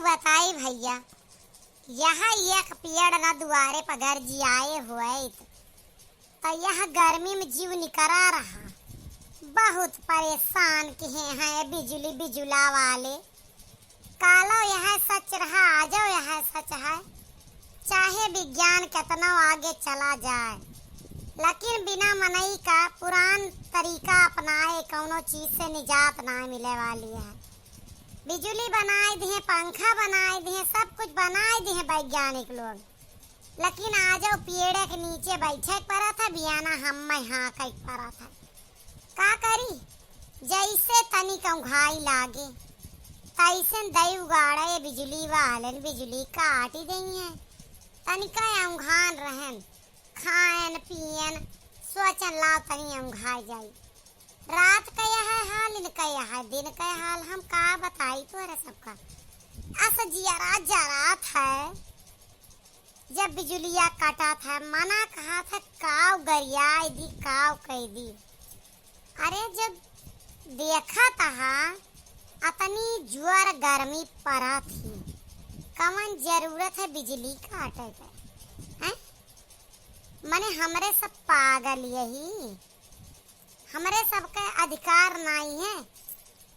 बताई भैया, यह एक पेड़ न दुआरे पर घर जी आए हुए तो यह गर्मी में जीव निकरा रहा। बहुत परेशान किए हैं बिजली बिजुला वाले। कालो यह सच रहा, आ जाओ यह सच है। चाहे विज्ञान कितना आगे चला जाए, लेकिन बिना मनई का पुरान तरीका अपनाए कौनो चीज से निजात ना मिले वाली है। बिजली बनाए दिए, पंखा बनाए दिए, सब कुछ बनाए दिए वैज्ञानिक लोग, लेकिन आ जाओ पेड़ के नीचे बैठे पड़ा था बियाना हम यहाँ कई पड़ा था। का करी, जैसे तनिक घाई लागे तैसे दई उगाड़े बिजली वाले बिजली काट ही गई है। तनिका अंघान रहन, खाएन पियन सोचन लाओ तनी अंघाई जाई। रात का यह हाल, दिन का यह दिन का हाल, हम का बताई तोरे सबका। ऐसा जियारा जरा था जब बिजलिया काटा था, मना कहा था काव गरियाई दी काव कह दी। अरे जब देखा था अतनी जुआर गर्मी पड़ा थी, कवन जरूरत है बिजली काटे के हैं? मने हमरे सब पागल यही, हमरे सबका अधिकार नहीं है।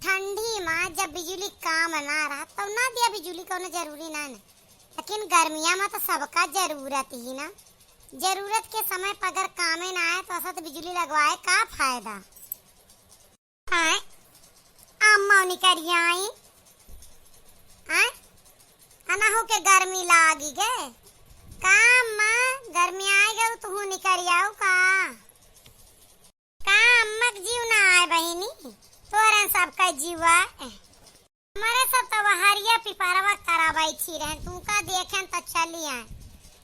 ठंडी में जब बिजली काम ना रहा तो ना दिया बिजली को जरूरी ना, लेकिन गर्मिया में तो सबका जरूरत ही ना। जरूरत के समय पर अगर कामे ना आए तो ऐसा तो बिजली लगवाए का फायदा है। अम्मा निकरियाई हैं अना हो के गर्मी लागी गे का अम्मा, गर्मी आई गई तू निकरियाऊ का अम्मा के जीव ना आए बहिनी, तोरे सबका जीवा हमारे सब तो हरिया पिपरवा करा बैठी रहे। तू का देखें तो चली आए,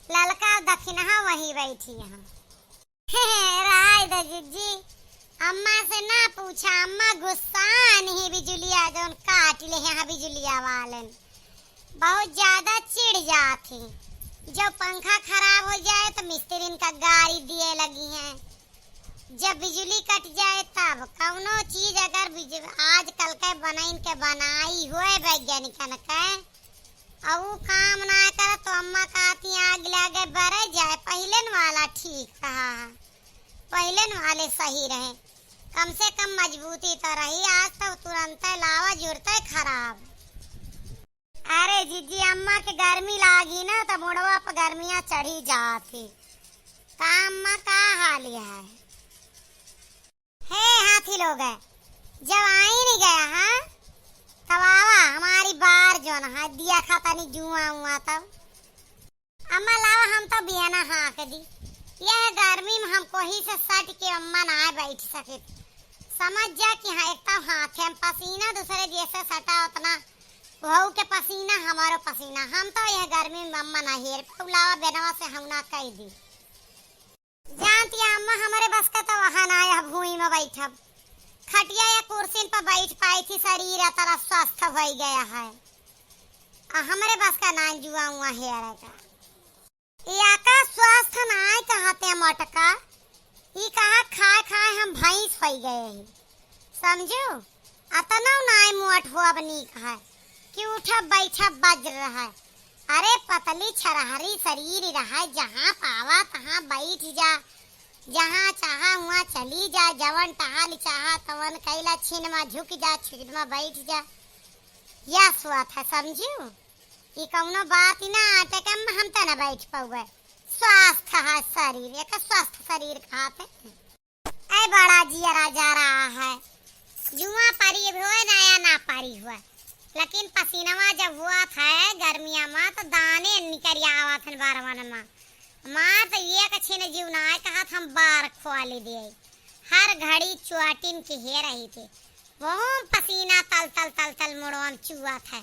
ललका दक्षिणहा वही बैठी यहाँ। राय दीदी अम्मा से ना पूछा, अम्मा गुस्सा नहीं बिजलिया जो काट ले यहाँ बिजलिया वाले बहुत ज्यादा चिढ़ जाती। जब पंखा खराब हो जाए तो मिस्त्री का गाड़ी दिए लगी है। जब बिजली कट जाए तब कौनो चीज अगर आजकल के बनाई हुए वैज्ञानिक और वो काम ना करे तो अम्मा कहती आग लगे बरे जाए। पहले वाला ठीक रहा, पहले वाले सही रहे, कम से कम मजबूती तो रही। आज तो तुरंत लावा जुड़ता खराब। अरे जीजी अम्मा के गर्मी लागी ना तो मुड़वा पर गर्मियां चढ़ी जाती। का अम्मा का हाल है? हे हाथी लोग है, जब आई नहीं गया हाँ तब आवा हमारी बार जो ना दिया खाता नहीं जुआ हुआ तब अम्मा लावा हम तो बियाना हाँ के दी। यह गर्मी में हमको ही से सट के अम्मा ना बैठ सके। समझ जा कि हाँ एक तो हाथ है पसीना दूसरे जैसे सटा उतना वहू के पसीना हमारो पसीना। हम तो यह गर्मी में अम्मा ना हेर लावा बेनवा से हम ना कह दी। जानती है अम्मा हमारे बस का तो वहां ना आया, भूमि में बैठब खटिया या कुर्सी पर बैठ पाई थी, शरीर तरह स्वस्थ हो गया है। हमारे बस का ना जुआ हुआ हेर का या का स्वस्थ ना कहते मटका ये कहा खाए खाए हम भैंस हो गए समझो। अतना नाय मोट हो अब नी कहा कि उठा बैठा बज रहा है। अरे पतली छरहरी शरीर रहा, जहाँ पावा तहाँ बैठ जा, जहाँ चाहा वहाँ चली जा, जवन टहल चाहा तवन कैला, छिन में झुक जा, छिन में बैठ जा, यह स्वाद है समझू। ये कौनो बात ही ना आटे कम हम तो न बैठ पाए। स्वास्थ्य है शरीर, एक स्वस्थ शरीर खाते ऐ बड़ा जिया जा रहा है। जुआ पारी हुआ नया ना पारी हुआ, लेकिन पसीनावा जब हुआ था गर्मिया में तो दाने निकल आवा थे बारवन में। माँ तो ये कछे जीव ना कहा हम बार खुआली दिए, हर घड़ी चुआटिन के हे रही थी। वो पसीना तल तल तल तल मुड़वा चुआ था,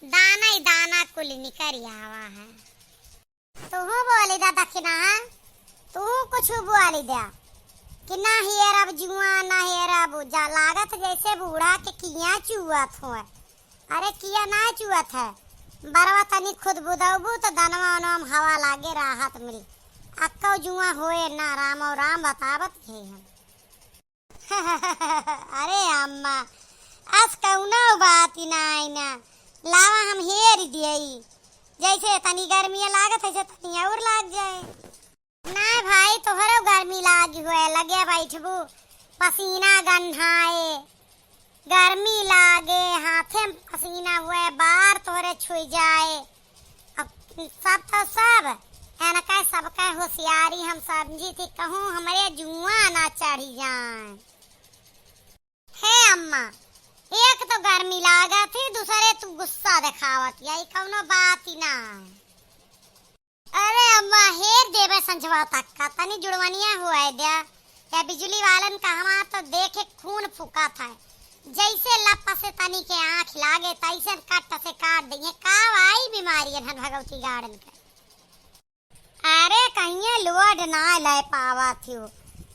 दाना ही दाना कुल निकल आवा है। तू बोली दा दक्षिणा, तू कुछ बोली दिया कि ना हेर अब जुआ ना हेर अब जा लागत जैसे बूढ़ा के किया चुआ थो। अरे किया ना चुआ था बरवा तनी खुद बुदाबू तो दनवा नम हवा लागे राहत मिली। अक्का जुआ होए ना राम और राम बतावत है हम। अरे अम्मा आज कौना बात ही ना लावा हम हेर दियई, जैसे तनी गर्मी लागत है तनी और लाग जाए। ना भाई तोहरो गर्मी लागी हुए लगे बैठबू, पसीना गन्हाए, गर्मी लागे, हाथे में पसीना हुए, बार तोहरे छुई जाए। अब सब तो सब एनका सबका होशियारी हम समझी थी, कहूँ हमारे जुआ ना चढ़ी जाए। हे अम्मा, एक तो गर्मी लागा थी, दूसरे तू गुस्सा दिखावत, यही कौनो बात ही ना। अरे अम्मा हेर देवे संजवा तक का तनी जुड़वनिया हुआ दिया, या बिजली वालन का हमारा तो देखे खून फूका था, जैसे लपा से तनी के आँख लागे तैसे कट से काट देंगे। का आई बीमारी है भगवती गार्डन के। अरे कहीं लोड ना ले पावा थी,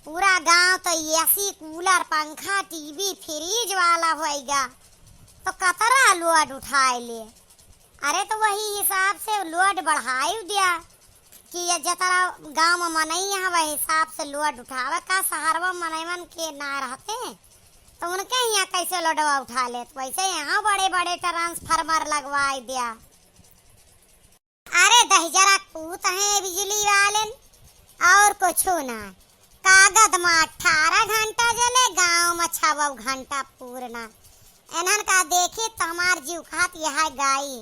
पूरा गांव तो एसी कूलर पंखा टीवी फ्रिज वाला होएगा, तो कतरा लोड उठाए ले। अरे तो वही हिसाब से लोड बढ़ाई दिया कि ये जतरा गांव में मनई है वही हिसाब से लोड उठावे। का शहरवा मनईवन के ना रहते तो उनके यहाँ कैसे लोडवा उठा ले, तो वैसे यहाँ बड़े बड़े ट्रांसफार्मर लगवाई दिया। अरे दहजरा कूत है बिजली वाले और कुछ ना, कागज में 18 घंटा जले, गांव में 6 घंटा पूरना। एनहन का देखे तो हमार जीव खात यह गाई,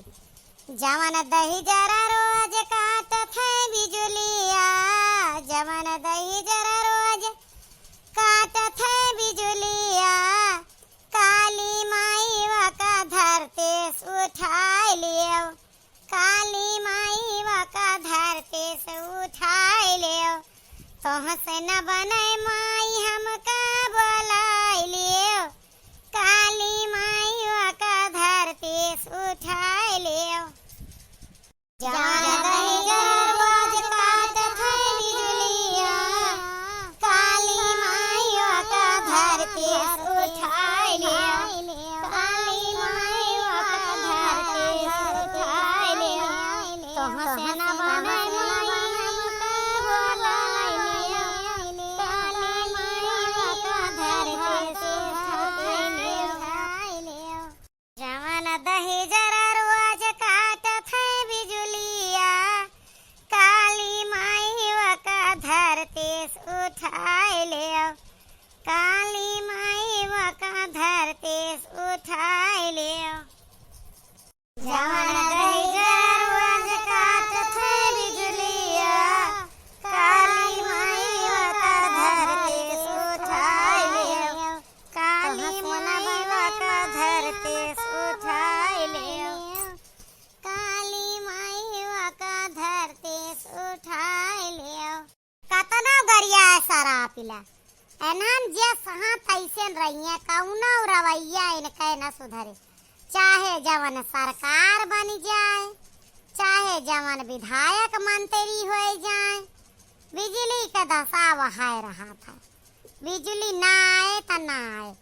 जवन दही जरा रोज काटत है बिजुलिया, जवन दही जरा रोज काटत है बिजुलिया, काली माई वका धरते उठाए लियो, काली माई वका धरते से उठाए लियो, तोह से न बने माई हमका बोलाई लियो, काली माई वका धरते से उठाए लियो। जवन दही जरा रोज काटत है बिजुलिया, काली माई वका धरते से उठाए लियो, काली माई वका धरते से उठाए लियो, तोह से न बने माई हमका बोलाई लियो, काली माई वका धरते से उठाए लियो। जवन दही जरा रोज काटत है बिजुलिया, काली माई वका धरते से उठाए लियो, काली माई वका धरते से उठाए लियो। जवन दही जरा रोज काटत है बिजुलिया, काली माई वका धरते से उठाए लियो, काली माई वका धरते से उठाए लियो, काली माई वका धरते से उठाए लियो। कतना गरिया सारा पिला एनहन जे सहा तैसेन रहिए, कौना रवैया इनके न सुधरे, चाहे जवन सरकार बन जाए, चाहे जवन विधायक मंत्री हो जाए, बिजली का दशा वहां रहा था। बिजली ना आए तो ना आए,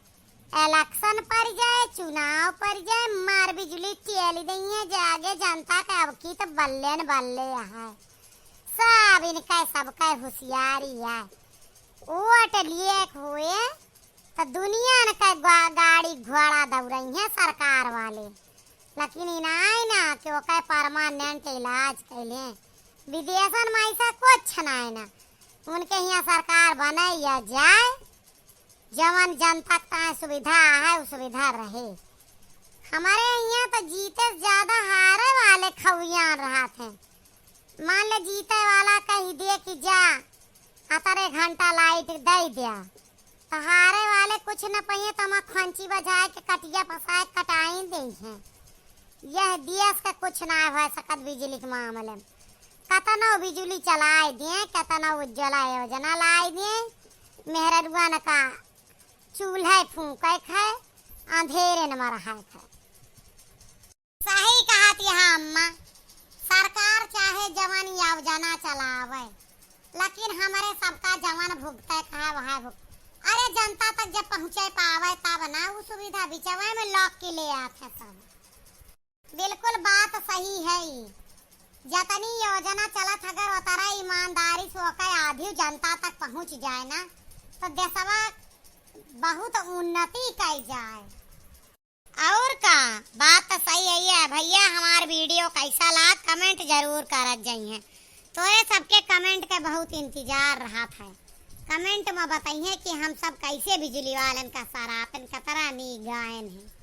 इलेक्शन पर जाए, चुनाव पर जाए, मार बिजली चल दी है, जागे जनता का अब की तो बल्ले न बल्ले है। सब इनका सबका होशियारी है, वोट लिए हुए तो दुनिया का गाड़ी घोड़ा दौड़ई है सरकार वाले, लेकिन इनाई ना कि ओके परमानेंट इलाज कैले। विदेशन में ऐसा कुछ नहीं ना, उनके यहाँ सरकार बने या जाए, जवन जनता का सुविधा है वो सुविधा रहे। हमारे यहाँ तो जीते ज्यादा हारे वाले खवियान रहा थे। मान ले जीते वाला कही दे कि जा अतरे घंटा लाइट दे दिया, तो हारे वाले कुछ न पहिए तो हम खंची बजाए के कटिया फसाए कटाई दे हैं। यह देश का कुछ ना हो सकत बिजली के मामले में। कतना बिजली चलाए दिए, कतना उज्ज्वला योजना लाई दिए, मेहररुआ न का चूल्हे फूके खाए, अंधेरे न मरा खाए। सही कहा थी हाँ अम्मा, सरकार चाहे जवान योजना चलावे, लेकिन हमारे सबका जवान भुगते कहा वह भुगते। अरे जनता तक जब पहुँचे पावे तब ना वो सुविधा बिचवा में लॉक के ले आते सब। बिल्कुल बात सही है, जतनी योजना चलत अगर उतरा ईमानदारी से होकर आधी जनता तक पहुँच जाए ना, तो देशवा बहुत उन्नति कर जाए। और का बात तो सही है भैया। हमार वीडियो कैसा ला कमेंट जरूर करत जाइए। तो ये सबके कमेंट के बहुत इंतजार रहा था। कमेंट में बताइए कि हम सब कैसे बिजली वालन का सरापन कतरा नी गायन है।